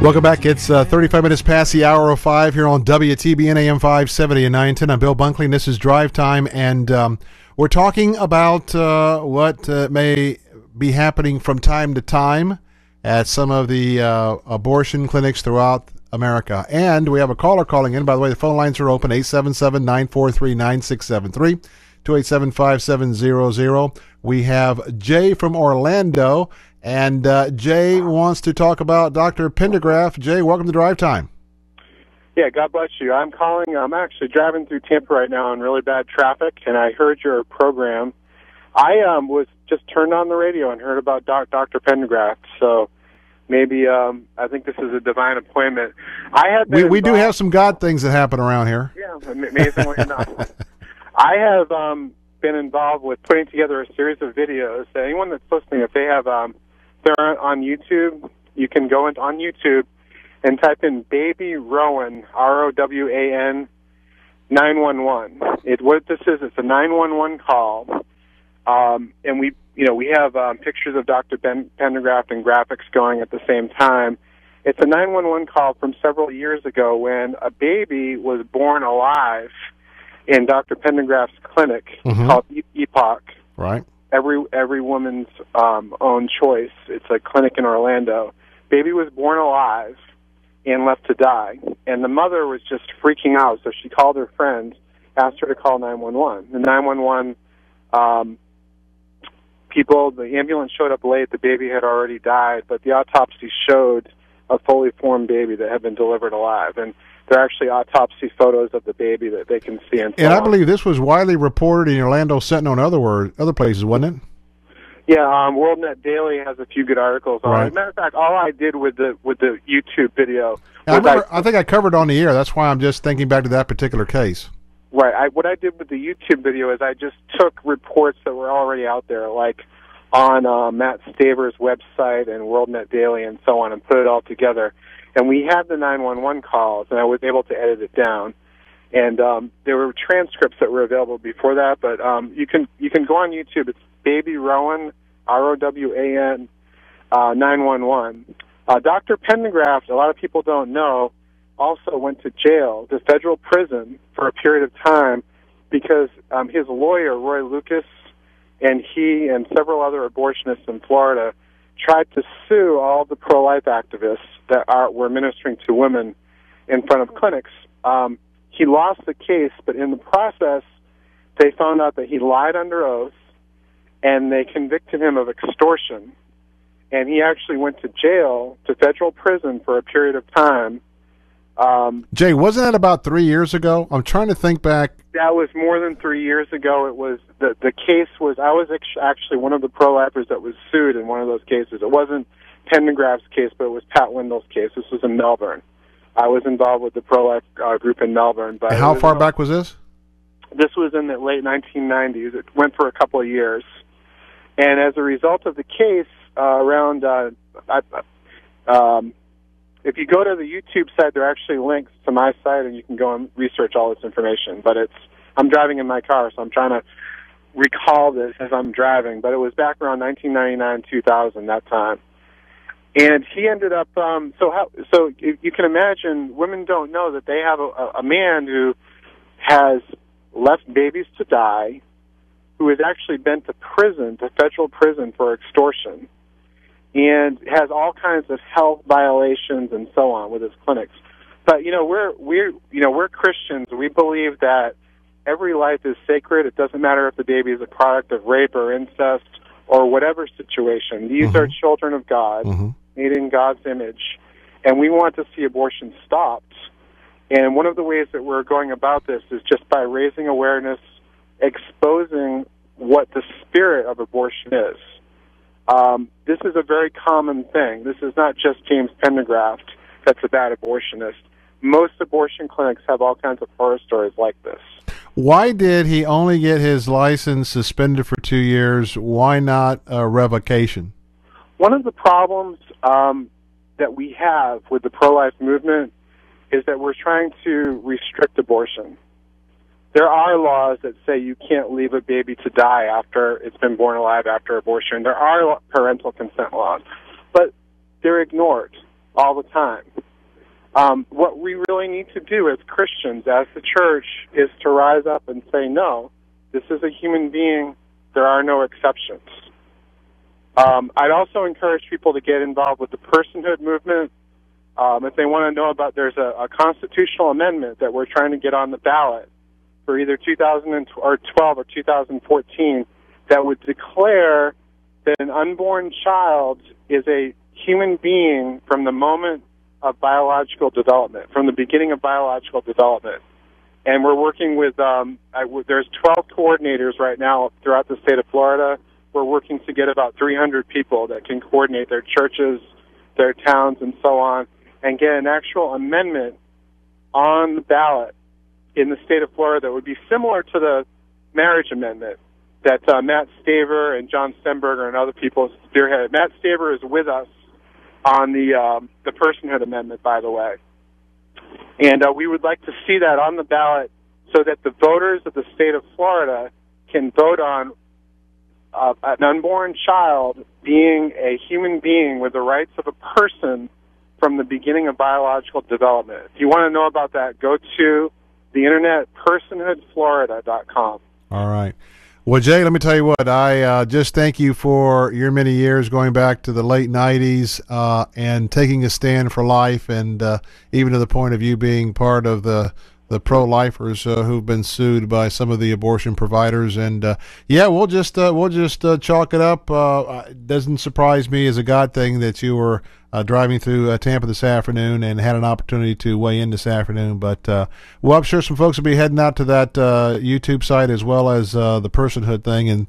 Welcome back. It's 35 minutes past the hour of 5 here on WTBN AM 570 and 910. I'm Bill Bunkley, and this is Drive Time, and we're talking about what may be happening from time to time at some of the abortion clinics throughout America. And we have a caller calling in. By the way, the phone lines are open, 877-943-9673, 287-5700. We have Jay from Orlando. And Jay wants to talk about Dr. Pendergraft. Jay, welcome to Drive Time. Yeah, God bless you. I'm calling. I'm actually driving through Tampa right now in really bad traffic, and I heard your program. I was just turned on the radio and heard about Dr. Pendergraft, so maybe I think this is a divine appointment. I have been we do have some God things that happen around here. Yeah, amazingly enough. I have been involved with putting together a series of videos. Anyone that's listening, if they have they're on YouTube, you can go on YouTube and type in Baby Rowan, R-O-W-A-N, 911. What this is, it's a 911 call, and we have pictures of Dr. Pendergraft and graphics going at the same time. It's a 911 call from several years ago when a baby was born alive in Dr. Pendergraft's clinic called Epoch. Right. Every woman's own choice. It's a clinic in Orlando. Baby was born alive and left to die. And the mother was just freaking out, so she called her friend, asked her to call 911. The 911 people, the ambulance showed up late. The baby had already died, but the autopsy showed a fully formed baby that had been delivered alive. And there are actually autopsy photos of the baby that they can see. And I believe this was widely reported in Orlando, Sentinel, and other places, wasn't it? Yeah, WorldNet Daily has a few good articles on it. As a matter of fact, all I did with the YouTube video was I think I covered on the air. That's why I'm just thinking back to that particular case. Right. What I did with the YouTube video is I just took reports that were already out there, like on Matt Staver's website and WorldNet Daily and so on, and put it all together. And we had the 911 calls, and I was able to edit it down. And there were transcripts that were available before that, but you can go on YouTube. It's Baby Rowan, R-O-W-A-N, 911. Dr. Pendergraft, a lot of people don't know, also went to jail, to federal prison, for a period of time because his lawyer, Roy Lucas, and he and several other abortionists in Florida tried to sue all the pro-life activists that were ministering to women in front of clinics. He lost the case, but in the process, they found out that he lied under oath, and they convicted him of extortion. And he actually went to jail, to federal prison for a period of time. Jay, wasn't that about 3 years ago? I'm trying to think back. That was more than 3 years ago. It was the case was I was actually one of the pro-lifers that was sued in one of those cases. It wasn't Pendergraft's case, but it was Pat Wendell's case. This was in Melbourne. I was involved with the pro-life group in Melbourne. But how far back was this? This was in the late 1990s. It went for a couple of years. And as a result of the case, if you go to the YouTube site, there are actually links to my site, and you can go and research all this information. But I'm driving in my car, so I'm trying to recall this as I'm driving. But it was back around 1999, 2000, that time. And he ended up. So you can imagine, women don't know that they have a man who has left babies to die, who has actually been to prison, to federal prison for extortion, and has all kinds of health violations and so on with his clinics. But we're Christians. We believe that every life is sacred. It doesn't matter if the baby is a product of rape or incest or whatever situation. These are children of God, made in God's image, and we want to see abortion stopped. And one of the ways that we're going about this is just by raising awareness, exposing what the spirit of abortion is. This is a very common thing. This is not just James Pendergraft that's a bad abortionist. Most abortion clinics have all kinds of horror stories like this. Why did he only get his license suspended for 2 years? Why not a revocation? One of the problems that we have with the pro-life movement is that we're trying to restrict abortion. There are laws that say you can't leave a baby to die after it's been born alive after abortion. There are parental consent laws, but they're ignored. all the time. What we really need to do as Christians, as the church, is to rise up and say, no, this is a human being. There are no exceptions. I'd also encourage people to get involved with the personhood movement. If they want to know about, there's a constitutional amendment that we're trying to get on the ballot for either 2012 or 2014 that would declare that an unborn child is a human being from the moment of biological development, from the beginning of biological development. And we're working with, there's 12 coordinators right now throughout the state of Florida. We're working to get about 300 people that can coordinate their churches, their towns, and so on, and get an actual amendment on the ballot in the state of Florida that would be similar to the marriage amendment that Matt Staver and John Stenberger and other people spearheaded. Matt Staver is with us on the personhood amendment, by the way. And we would like to see that on the ballot so that the voters of the state of Florida can vote on an unborn child being a human being with the rights of a person from the beginning of biological development. If you want to know about that, go to the internet, personhoodflorida.com. All right. Well, Jay, let me tell you what, I just thank you for your many years going back to the late 90s and taking a stand for life, and even to the point of you being part of the pro-lifers who've been sued by some of the abortion providers. And yeah, we'll just chalk it up. It doesn't surprise me as a God thing that you were driving through Tampa this afternoon and had an opportunity to weigh in this afternoon. But well, I'm sure some folks will be heading out to that YouTube site as well as the personhood thing, and